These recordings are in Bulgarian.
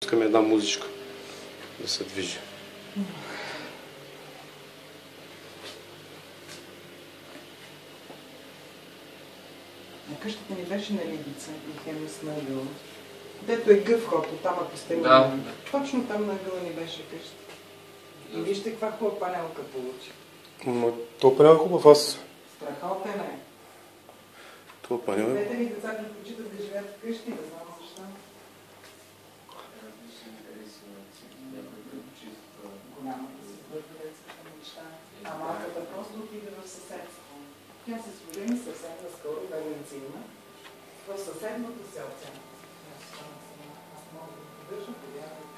Искаме една музичка да се движи. На къщата ни беше на Лидица и Хемис на ъгъла. Дето е гъв ход, оттам ако сте Да. Точно там на ъгъла ни беше къща. И вижте каква хубава панелка получи. То панел е хубав, аз... Страхотен е. То панел е... Двете ми деца предпочитат да живеят вкъщи, да знам защо. Голямата си детската мечта. А малката просто отиде в съседство. Тя се служени съвсем наскоро, Валенцина, в съседното селце. Аз мога да поддържам, повярвам.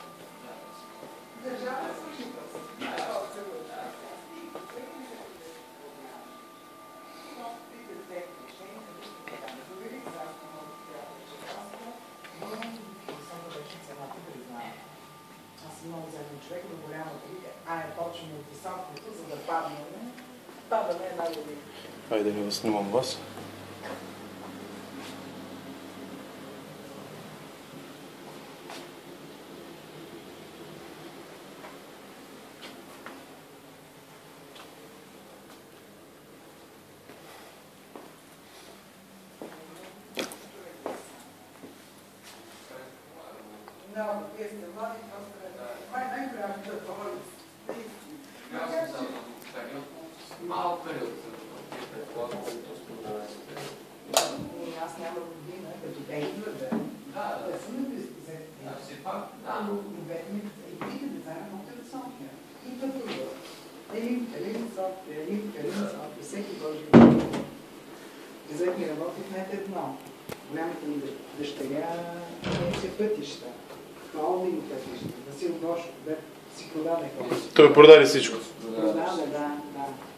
Държавна служителство. Много заедно човек до голямата вика, почваме от високото, за да падаме една година. Хайде да снимам вас. Много, вие сте млади, това е най-голямата болест. Малък период. Аз няма година, като те идват, да са на дискусията. Все пак, да, но... И трите деца работят в София. И пътуват. Елин София, всеки Божи ден. Казах ми работи в нет едно. Голямата ми дъщеря е пътища. Холдинг пътища. Васил Гошов, да си продаде хората. Той продаде всичко. Продаде, да.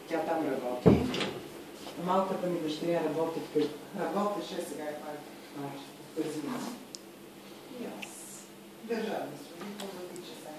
Тя там работи. Малката ми дъщеря работеше, сега е в Пазина. И аз. Държавна служител за 3 часа.